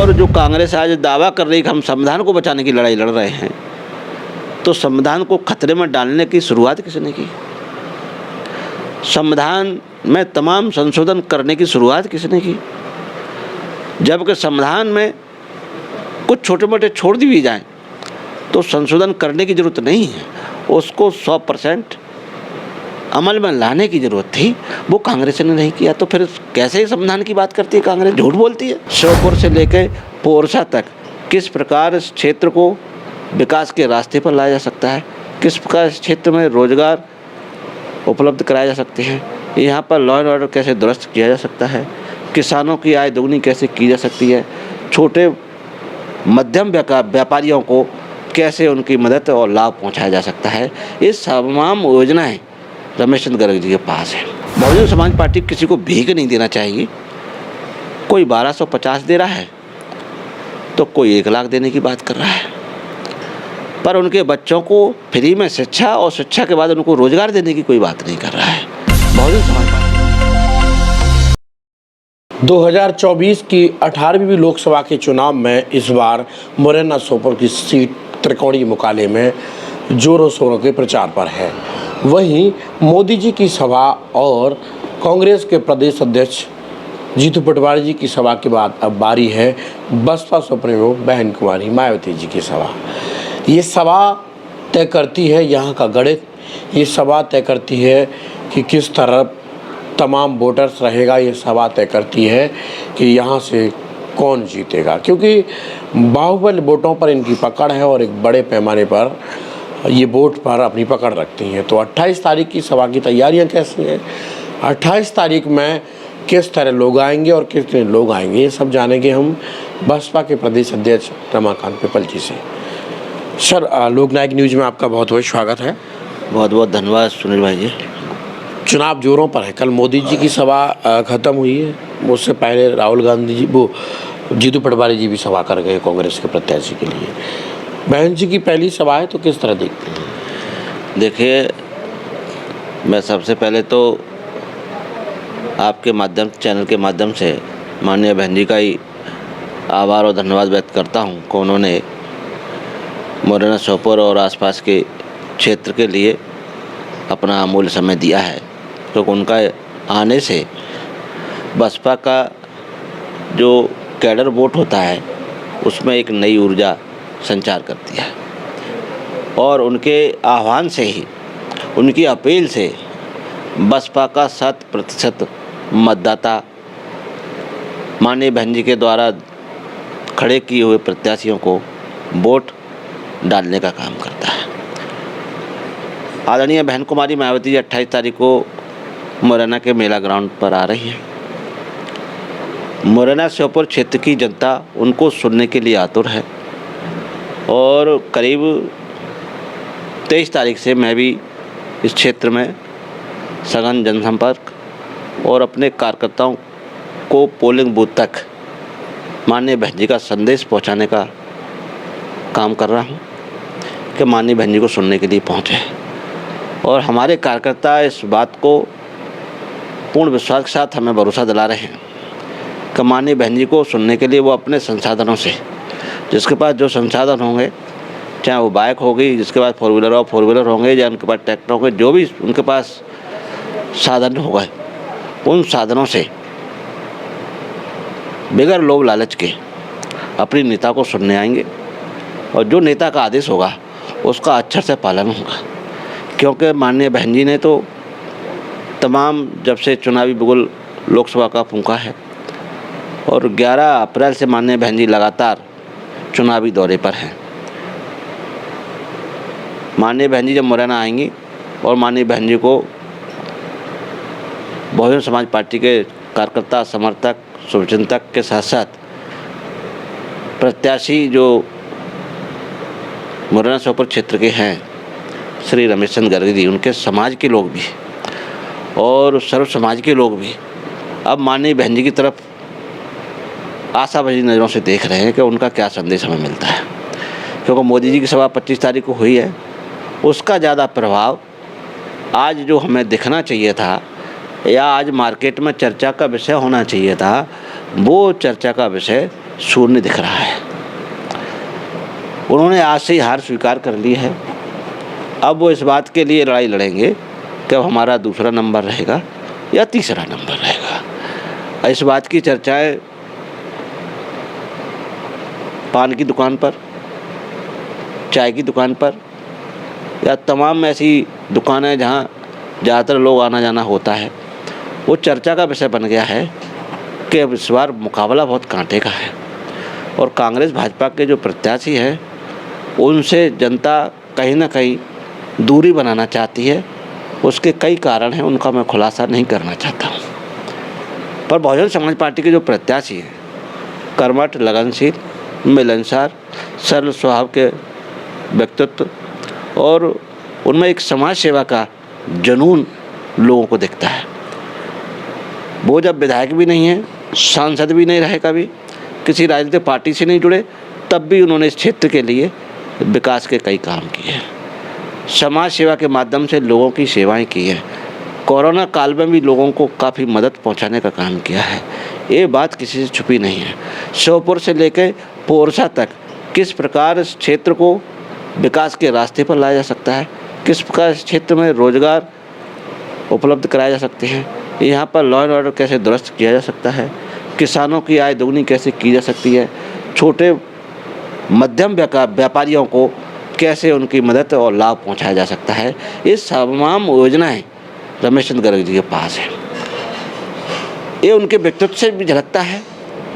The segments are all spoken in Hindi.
और जो कांग्रेस आज दावा कर रही है कि हम संविधान को बचाने की लड़ाई लड़ रहे हैं, तो संविधान को खतरे में डालने की शुरुआत किसने की? संविधान में तमाम संशोधन करने की शुरुआत किसने की? जबकि संविधान में कुछ छोटे मोटे छोड़ दी भी जाएं तो संशोधन करने की ज़रूरत नहीं है, उसको 100% अमल में लाने की ज़रूरत थी, वो कांग्रेस ने नहीं किया। तो फिर कैसे संविधान की बात करती है कांग्रेस? झूठ बोलती है। श्योपुर से लेकर पोरसा तक किस प्रकार इस क्षेत्र को विकास के रास्ते पर लाया जा सकता है, किस प्रकार इस क्षेत्र में रोजगार उपलब्ध कराए जा सकते हैं, यहाँ पर लॉ एंड ऑर्डर कैसे दुरुस्त किया जा सकता है, किसानों की आय दोगुनी कैसे की जा सकती है, छोटे मध्यम व्यापारियों को कैसे उनकी मदद और लाभ पहुँचाया जा सकता है, ये तमाम योजनाएँ रमेश चंद्र गर्ग जी के पास है। बहुजन समाज पार्टी किसी को भीख नहीं देना चाहिए। कोई 1250 दे रहा है तो कोई 1 लाख देने की बात कर रहा है, पर उनके बच्चों को फ्री में शिक्षा और शिक्षा के बाद उनको रोजगार देने की कोई बात नहीं कर रहा है बहुजन समाज पार्टी। 2024 की 18वीं लोकसभा के चुनाव में इस बार मुरैना श्योपुर की सीट त्रिकोणीय मुकाबले में जोरों शोरों के प्रचार पर है। वहीं मोदी जी की सभा और कांग्रेस के प्रदेश अध्यक्ष जीतू पटवारी जी की सभा के बाद अब बारी है बसपा सुप्रीमो बहन कुमारी मायावती जी की सभा। ये सभा तय करती है यहाँ का गणित, ये सभा तय करती है कि किस तरह तमाम वोटर्स रहेगा, ये सभा तय करती है कि यहाँ से कौन जीतेगा, क्योंकि बाहुबल वोटों पर इनकी पकड़ है और एक बड़े पैमाने पर ये वोट पर अपनी पकड़ रखती हैं। तो 28 तारीख की सभा की तैयारियां कैसी हैं, 28 तारीख में किस तरह लोग आएंगे और कितने लोग आएंगे, ये सब जानेंगे हम बसपा के प्रदेश अध्यक्ष रमाकांत पिपल जी से। सर, लोकनायक न्यूज़ में आपका बहुत बहुत स्वागत है। बहुत बहुत धन्यवाद सुनील भाई जी। चुनाव जोरों पर है। कल मोदी जी की सभा ख़त्म हुई है, उससे पहले राहुल गांधी जी, वो जीतू पटवारी जी भी सभा कर गए कांग्रेस के प्रत्याशी के लिए। बहन जी की पहली सभा है, तो किस तरह देखते हैं? देखिए, मैं सबसे पहले तो आपके माध्यम चैनल के माध्यम से माननीय बहन जी का ही आभार और धन्यवाद व्यक्त करता हूं कि उन्होंने मुरैना श्योपुर और आसपास के क्षेत्र के लिए अपना अमूल्य समय दिया है, क्योंकि उनका आने से बसपा का जो कैडर वोट होता है उसमें एक नई ऊर्जा संचार करती है, और उनके आह्वान से ही, उनकी अपील से बसपा का 100% मतदाता माननीय बहन जी के द्वारा खड़े किए हुए प्रत्याशियों को वोट डालने का काम करता है। आदरणीय बहन कुमारी मायावती जी 28 तारीख को मुरैना के मेला ग्राउंड पर आ रही है। मुरैना श्योपुर क्षेत्र की जनता उनको सुनने के लिए आतुर है, और करीब 23 तारीख से मैं भी इस क्षेत्र में सघन जनसंपर्क और अपने कार्यकर्ताओं को पोलिंग बूथ तक माननीय बहन जी का संदेश पहुंचाने का काम कर रहा हूं कि माननीय बहन जी को सुनने के लिए पहुंचे, और हमारे कार्यकर्ता इस बात को पूर्ण विश्वास के साथ हमें भरोसा दिला रहे हैं कि माननीय बहन जी को सुनने के लिए वो अपने संसाधनों से, जिसके पास जो संसाधन होंगे, चाहे वो बाइक होगी, जिसके पास 4 व्हीलर हो 4 व्हीलर होंगे, या उनके पास ट्रैक्टर होंगे, जो भी उनके पास साधन होगा, उन साधनों से बगैर लोभ लालच के अपनी नेता को सुनने आएंगे, और जो नेता का आदेश होगा उसका अक्षर से पालन होगा। क्योंकि माननीय बहन जी ने तो तमाम, जब से चुनावी बिगुल लोकसभा का फूंका है, और 11 अप्रैल से माननीय बहन जी लगातार चुनावी दौरे पर हैं। माननीय बहन जी जब मुरैना आएंगी, और माननीय बहन जी को बहुजन समाज पार्टी के कार्यकर्ता, समर्थक, शुभचिंतक के साथ साथ प्रत्याशी जो मुरैना श्योपुर क्षेत्र के हैं श्री रमेश चंद्र गर्ग जी, उनके समाज के लोग भी और सर्व समाज के लोग भी अब माननीय बहन जी की तरफ आशाभरी नज़रों से देख रहे हैं कि उनका क्या संदेश हमें मिलता है। क्योंकि मोदी जी की सभा 25 तारीख को हुई है, उसका ज़्यादा प्रभाव आज जो हमें दिखना चाहिए था, या आज मार्केट में चर्चा का विषय होना चाहिए था, वो चर्चा का विषय शून्य दिख रहा है। उन्होंने आज से ही हार स्वीकार कर ली है। अब वो इस बात के लिए लड़ाई लड़ेंगे कि अब हमारा दूसरा नंबर रहेगा या तीसरा नंबर रहेगा। इस बात की चर्चाएं पान की दुकान पर, चाय की दुकान पर या तमाम ऐसी दुकानें जहाँ ज़्यादातर लोग आना जाना होता है, वो चर्चा का विषय बन गया है कि अब इस बार मुकाबला बहुत कांटे का है और कांग्रेस भाजपा के जो प्रत्याशी हैं उनसे जनता कहीं ना कहीं दूरी बनाना चाहती है। उसके कई कारण हैं, उनका मैं खुलासा नहीं करना चाहता हूँ। पर बहुजन समाज पार्टी के जो प्रत्याशी हैं, कर्मठ, लगनशील, मिलनसार, सरल स्वभाव के व्यक्तित्व और उनमें एक समाज सेवा का जुनून लोगों को दिखता है। वो जब विधायक भी नहीं है, सांसद भी नहीं रहे, कभी किसी राजनीतिक पार्टी से नहीं जुड़े, तब भी उन्होंने इस क्षेत्र के लिए विकास के कई काम किए हैं। समाज सेवा के माध्यम से लोगों की सेवाएं की हैं। कोरोना काल में भी लोगों को काफ़ी मदद पहुंचाने का काम किया है। ये बात किसी से छुपी नहीं है। श्योपुर से लेकर पोरसा तक किस प्रकार इस क्षेत्र को विकास के रास्ते पर लाया जा सकता है, किस प्रकार इस क्षेत्र में रोजगार उपलब्ध कराए जा सकते हैं, यहाँ पर लॉ एंड ऑर्डर कैसे दुरुस्त किया जा सकता है, किसानों की आय दोगुनी कैसे की जा सकती है, छोटे मध्यम व्यापारियों को कैसे उनकी मदद और लाभ पहुंचाया जा सकता है। ये तमाम योजनाएं रमेश चंद्र गर्ग जी के पास है। ये उनके व्यक्तित्व से भी झलकता है।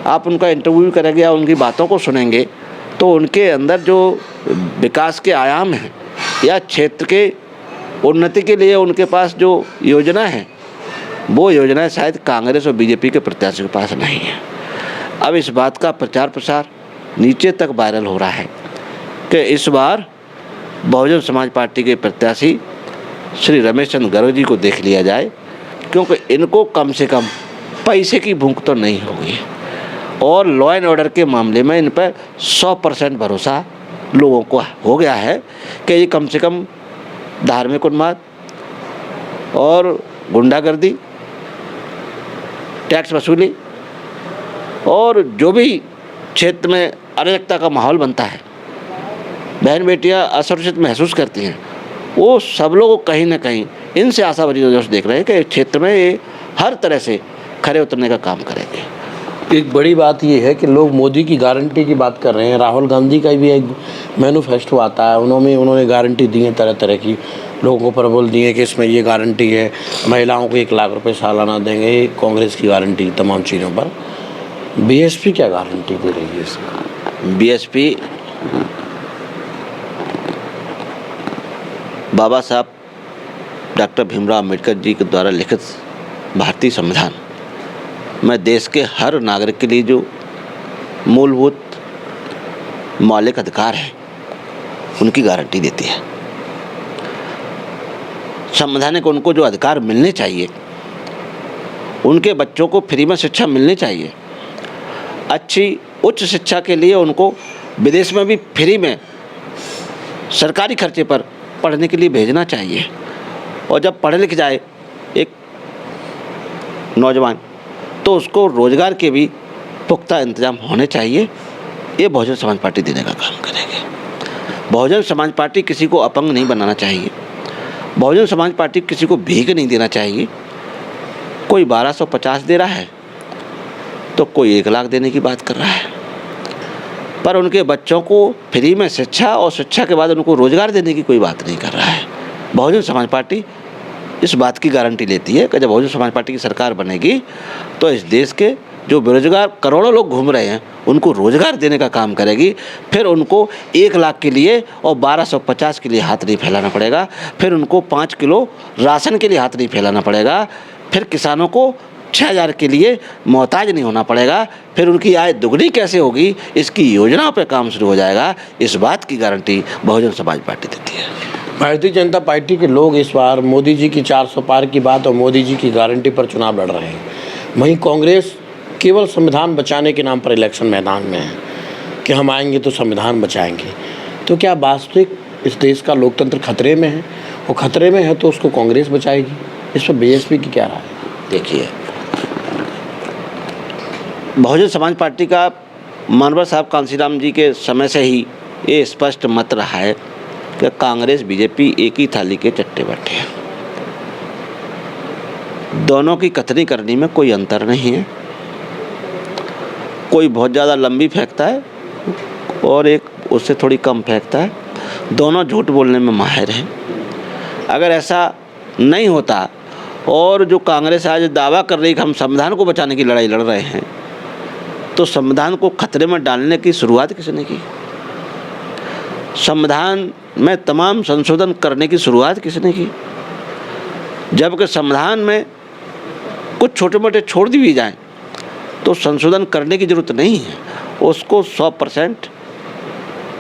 आप उनका इंटरव्यू भी करेंगे या उनकी बातों को सुनेंगे तो उनके अंदर जो विकास के आयाम हैं या क्षेत्र के उन्नति के लिए उनके पास जो योजना है, वो योजनाएं शायद कांग्रेस और बीजेपी के प्रत्याशी के पास नहीं है। अब इस बात का प्रचार प्रसार नीचे तक वायरल हो रहा है कि इस बार बहुजन समाज पार्टी के प्रत्याशी श्री रमेश चंद्र गर्ग जी को देख लिया जाए, क्योंकि इनको कम से कम पैसे की भूख तो नहीं होगी और लॉ एंड ऑर्डर के मामले में इन पर 100% भरोसा लोगों को हो गया है कि ये कम से कम धार्मिक उन्माद और गुंडागर्दी, टैक्स वसूली और जो भी क्षेत्र में अराजकता का माहौल बनता है, बहन बेटियां असुरक्षित महसूस करती हैं, वो सब लोग कहीं ना कहीं इनसे आशावादी नज़र से देख रहे हैं कि क्षेत्र में ये हर तरह से खड़े उतरने का काम करेंगे। एक बड़ी बात ये है कि लोग मोदी की गारंटी की बात कर रहे हैं। राहुल गांधी का भी एक मैनिफेस्टो आता है, उन्होंने गारंटी दी है, तरह तरह की लोगों को प्रबोल दिए कि इसमें ये गारंटी है, महिलाओं को 1 लाख रुपए सालाना देंगे, कांग्रेस की गारंटी तमाम चीज़ों पर। बीएसपी क्या गारंटी दे रही है इसमें? बीएसपी बाबा साहब डॉक्टर भीमराव अम्बेडकर जी के द्वारा लिखित भारतीय संविधान में देश के हर नागरिक के लिए जो मूलभूत मौलिक अधिकार है उनकी गारंटी देती है। संवैधानिक उनको जो अधिकार मिलने चाहिए, उनके बच्चों को फ्री में शिक्षा मिलनी चाहिए, अच्छी उच्च शिक्षा के लिए उनको विदेश में भी फ्री में सरकारी खर्चे पर पढ़ने के लिए भेजना चाहिए और जब पढ़ लिख जाए एक नौजवान तो उसको रोजगार के भी पुख्ता इंतजाम होने चाहिए। ये बहुजन समाज पार्टी देने का काम करेगी। बहुजन समाज पार्टी किसी को अपंग नहीं बनाना चाहिए। बहुजन समाज पार्टी किसी को भीख नहीं देना चाहिए। कोई 1250 दे रहा है तो कोई 1 लाख देने की बात कर रहा है, पर उनके बच्चों को फ्री में शिक्षा और शिक्षा के बाद उनको रोजगार देने की कोई बात नहीं कर रहा है। बहुजन समाज पार्टी इस बात की गारंटी लेती है कि जब बहुजन समाज पार्टी की सरकार बनेगी तो इस देश के जो बेरोजगार करोड़ों लोग घूम रहे हैं उनको रोजगार देने का काम करेगी। फिर उनको 1 लाख के लिए और 1250 के लिए हाथ नहीं फैलाना पड़ेगा, फिर उनको 5 किलो राशन के लिए हाथ नहीं फैलाना पड़ेगा, फिर किसानों को 6000 के लिए मोहताज नहीं होना पड़ेगा, फिर उनकी आय दुगनी कैसे होगी इसकी योजनाओं पर काम शुरू हो जाएगा। इस बात की गारंटी बहुजन समाज पार्टी देती है। भारतीय जनता पार्टी के लोग इस बार मोदी जी की 400 पार की बात और मोदी जी की गारंटी पर चुनाव लड़ रहे हैं। वहीं कांग्रेस केवल संविधान बचाने के नाम पर इलेक्शन मैदान में है कि हम आएंगे तो संविधान बचाएंगे। तो क्या वास्तविक इस देश का लोकतंत्र खतरे में है? वो खतरे में है तो उसको कांग्रेस बचाएगी। इस पर बीएसपी की क्या राय है? देखिए, बहुजन समाज पार्टी का मानवर साहब कांसीराम जी के समय से ही ये स्पष्ट मत रहा है कि कांग्रेस बीजेपी एक ही थाली के चट्टे बट्टे हैं। दोनों की कथनी करनी में कोई अंतर नहीं है। कोई बहुत ज़्यादा लंबी फेंकता है और एक उससे थोड़ी कम फेंकता है। दोनों झूठ बोलने में माहिर हैं। अगर ऐसा नहीं होता और जो कांग्रेस आज दावा कर रही है कि हम संविधान को बचाने की लड़ाई लड़ रहे हैं, तो संविधान को खतरे में डालने की शुरुआत किसने की? संविधान में तमाम संशोधन करने की शुरुआत किसने की? जबकि संविधान में कुछ छोटे मोटे छोड़ दिए जाएं तो संशोधन करने की ज़रूरत नहीं है, उसको 100%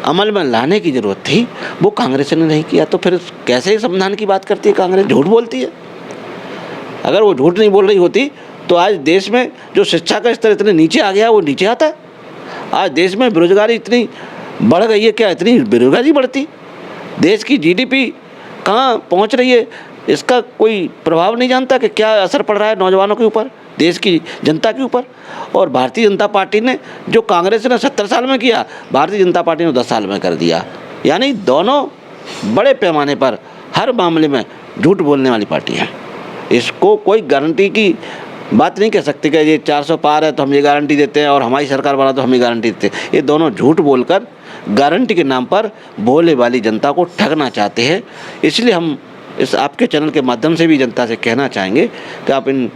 अमल में लाने की ज़रूरत थी। वो कांग्रेस ने नहीं किया, तो फिर कैसे संविधान की बात करती है कांग्रेस? झूठ बोलती है। अगर वो झूठ नहीं बोल रही होती तो आज देश में जो शिक्षा का स्तर इतने नीचे आ गया वो नीचे आता है। आज देश में बेरोजगारी इतनी बढ़ गई है, क्या इतनी बेरोजगारी बढ़ती? देश की जीडीपी कहाँ पहुँच रही है, इसका कोई प्रभाव नहीं जानता कि क्या असर पड़ रहा है नौजवानों के ऊपर, देश की जनता के ऊपर। और भारतीय जनता पार्टी ने जो कांग्रेस ने 70 साल में किया, भारतीय जनता पार्टी ने 10 साल में कर दिया। यानी दोनों बड़े पैमाने पर हर मामले में झूठ बोलने वाली पार्टी है। इसको कोई गारंटी की बात नहीं कह सकते कि ये 400 पार है तो हम ये गारंटी देते हैं और हमारी सरकार बना तो हम ये गारंटी देते हैं। ये दोनों झूठ बोलकर गारंटी के नाम पर भोले वाली जनता को ठगना चाहते हैं। इसलिए हम इस आपके चैनल के माध्यम से भी जनता से कहना चाहेंगे कि आप इन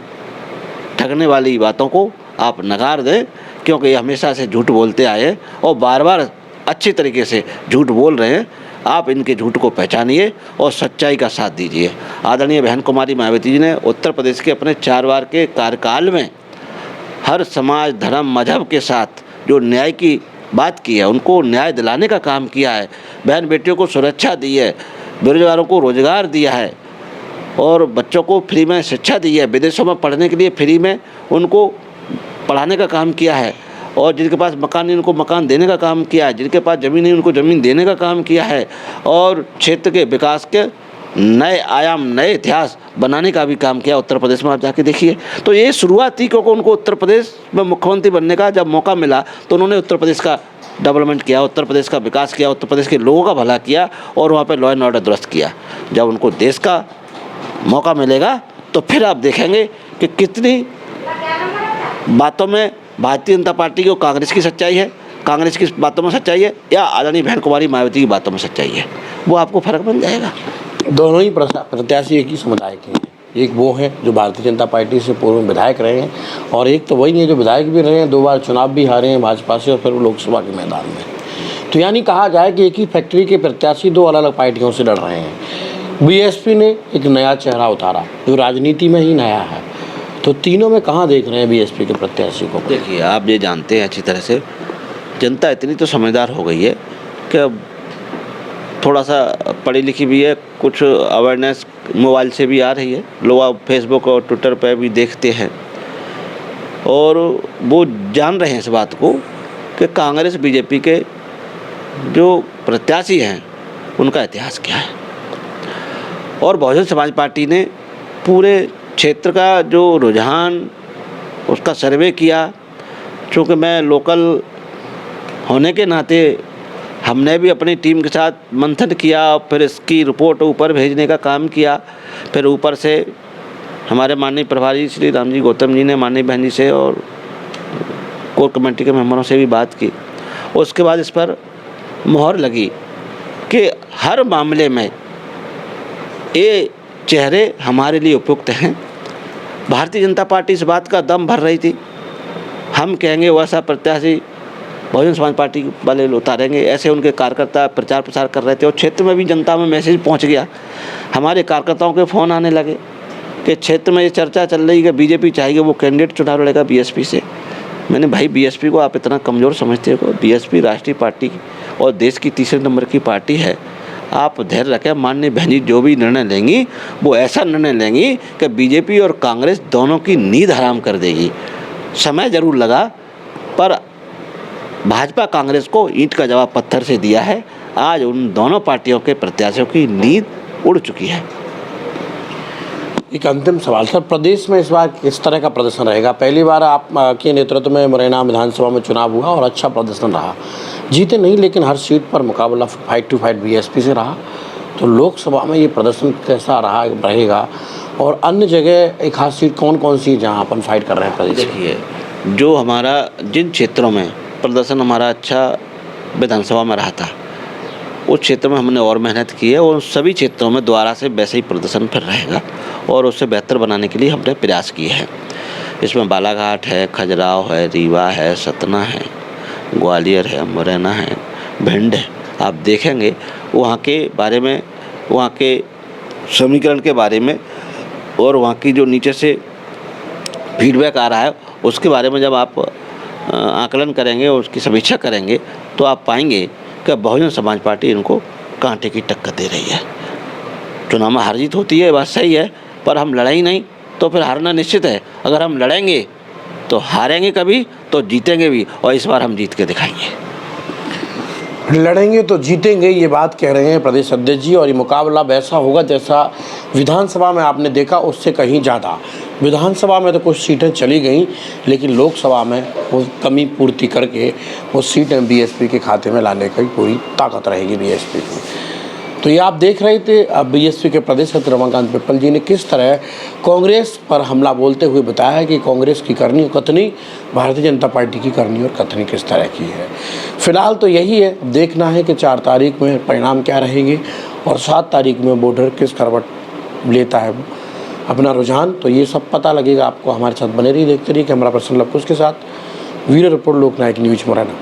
ठगने वाली बातों को आप नकार दें, क्योंकि ये हमेशा से झूठ बोलते आए और बार बार अच्छी तरीके से झूठ बोल रहे हैं। आप इनके झूठ को पहचानिए और सच्चाई का साथ दीजिए। आदरणीय बहन कुमारी मायावती जी ने उत्तर प्रदेश के अपने 4 बार के कार्यकाल में हर समाज, धर्म, मजहब के साथ जो न्याय की बात की है, उनको न्याय दिलाने का काम किया है। बहन बेटियों को सुरक्षा दी है, बेरोजगारों को रोजगार दिया है और बच्चों को फ्री में शिक्षा दी है। विदेशों में पढ़ने के लिए फ्री में उनको पढ़ाने का काम किया है और जिनके पास मकान नहीं उनको मकान देने का काम किया है, जिनके पास ज़मीन नहीं उनको ज़मीन देने का काम किया है और क्षेत्र के विकास के नए आयाम, नए इतिहास बनाने का भी काम किया उत्तर प्रदेश में। आप जाके देखिए। तो ये शुरुआत थी, क्योंकि उनको उत्तर प्रदेश में मुख्यमंत्री बनने का जब मौका मिला तो उन्होंने उत्तर प्रदेश का डेवलपमेंट किया, उत्तर प्रदेश का विकास किया, उत्तर प्रदेश के लोगों का भला किया और वहाँ पर लॉ एंड ऑर्डर दुरुस्त किया। जब उनको देश का मौका मिलेगा तो फिर आप देखेंगे कि कितनी बातों में भारतीय जनता पार्टी की और कांग्रेस की सच्चाई है, कांग्रेस की बातों में सच्चाई है या आदरणीय बहन कुमारी मायावती की बातों में सच्चाई है। वो आपको फर्क बन जाएगा। दोनों ही प्रत्याशी एक ही समुदाय के हैं। एक वो है जो भारतीय जनता पार्टी से पूर्व में विधायक रहे हैं और एक तो वही है जो विधायक भी रहे हैं, 2 बार चुनाव भी हारे हैं भाजपा से और फिर लोकसभा के मैदान में। तो यानी कहा जाए कि एक ही फैक्ट्री के प्रत्याशी 2 अलग अलग पार्टियों से लड़ रहे हैं। बीएसपी ने एक नया चेहरा उतारा जो राजनीति में ही नया है। तो तीनों में कहाँ देख रहे हैं बीएसपी के प्रत्याशी को? देखिए, आप ये जानते हैं अच्छी तरह से, जनता इतनी तो समझदार हो गई है कि अब थोड़ा सा पढ़ी लिखी भी है, कुछ अवेयरनेस मोबाइल से भी आ रही है। लोग अब फेसबुक और ट्विटर पर भी देखते हैं और वो जान रहे हैं इस बात को कि कांग्रेस बीजेपी के जो प्रत्याशी हैं उनका इतिहास क्या है। और बहुजन समाज पार्टी ने पूरे क्षेत्र का जो रुझान उसका सर्वे किया। चूँकि मैं लोकल होने के नाते हमने भी अपनी टीम के साथ मंथन किया, फिर इसकी रिपोर्ट ऊपर भेजने का काम किया। फिर ऊपर से हमारे माननीय प्रभारी श्री रामजी गौतम जी ने माननीय बहन जी से और कोर कमेटी के मेंबरों से भी बात की। उसके बाद इस पर मोहर लगी कि हर मामले में ये चेहरे हमारे लिए उपयुक्त हैं। भारतीय जनता पार्टी इस बात का दम भर रही थी, हम कहेंगे वैसा प्रत्याशी बहुजन समाज पार्टी वाले उतारेंगे। ऐसे उनके कार्यकर्ता प्रचार प्रसार कर रहे थे और क्षेत्र में भी जनता में मैसेज पहुंच गया। हमारे कार्यकर्ताओं के फ़ोन आने लगे कि क्षेत्र में ये चर्चा चल रही है कि बीजेपी चाहिए वो कैंडिडेट चुनाव लड़ेगा बीएसपी से। मैंने भाई बीएसपी को आप इतना कमज़ोर समझते हो? बीएसपी राष्ट्रीय पार्टी और देश की 3रे नंबर की पार्टी है। आप धैर्य रखें, माननीय बहन जी जो भी निर्णय लेंगी वो ऐसा निर्णय लेंगी कि बीजेपी और कांग्रेस दोनों की नींद हराम कर देगी। समय ज़रूर लगा पर भाजपा कांग्रेस को ईंट का जवाब पत्थर से दिया है। आज उन दोनों पार्टियों के प्रत्याशियों की नींद उड़ चुकी है। एक अंतिम सवाल सर, प्रदेश में इस बार किस तरह का प्रदर्शन रहेगा? पहली बार आप के नेतृत्व में मुरैना विधानसभा में चुनाव हुआ और अच्छा प्रदर्शन रहा, जीते नहीं लेकिन हर सीट पर मुकाबला फाइट टू फाइट बीएसपी से रहा। तो लोकसभा में ये प्रदर्शन कैसा रहा रहेगा और अन्य जगह एक खास सीट कौन कौन सी जहाँ अपन फाइट कर रहे हैं प्रदेश? देखिए, जो हमारा जिन क्षेत्रों में प्रदर्शन हमारा अच्छा विधानसभा में रहा था, उस क्षेत्र में हमने और मेहनत की है और सभी क्षेत्रों में दोबारा से वैसे ही प्रदर्शन फिर रहेगा और उससे बेहतर बनाने के लिए हमने प्रयास किए हैं। इसमें बालाघाट है, खजुराहो है, रीवा है, सतना है, ग्वालियर है, मुरैना है, भिंड है। आप देखेंगे वहाँ के बारे में, वहाँ के समीकरण के बारे में और वहाँ की जो नीचे से फीडबैक आ रहा है उसके बारे में जब आप आकलन करेंगे और उसकी समीक्षा करेंगे तो आप पाएंगे कि बहुजन समाज पार्टी इनको कांटे की टक्कर दे रही है। चुनाव में हार जीत होती है, बात सही है, पर हम लड़ाई नहीं तो फिर हारना निश्चित है। अगर हम लड़ेंगे तो हारेंगे कभी तो जीतेंगे भी, और इस बार हम जीत के दिखाएंगे। लड़ेंगे तो जीतेंगे, ये बात कह रहे हैं प्रदेश अध्यक्ष जी। और ये मुकाबला वैसा होगा जैसा विधानसभा में आपने देखा, उससे कहीं ज़्यादा। विधानसभा में तो कुछ सीटें चली गई लेकिन लोकसभा में वो कमी पूर्ति करके वो सीटें बीएसपी के खाते में लाने की पूरी ताकत रहेगी बीएसपी की। तो ये आप देख रहे थे अब बीएसपी के प्रदेश अध्यक्ष रमाकांत पिप्पल जी ने किस तरह कांग्रेस पर हमला बोलते हुए बताया कि कांग्रेस की करनी और कथनी, भारतीय जनता पार्टी की करनी और कथनी किस तरह की है। फिलहाल तो यही है, देखना है कि 4 तारीख में परिणाम क्या रहेंगे और 7 तारीख में बॉर्डर किस करवट लेता है अपना रुझान। तो ये सब पता लगेगा आपको। हमारे साथ बने रहिए, देखते रहिए। कैमरा पर्सन लवकुश के साथ वीडियो रिपोर्ट लोकनायक न्यूज मुरैना।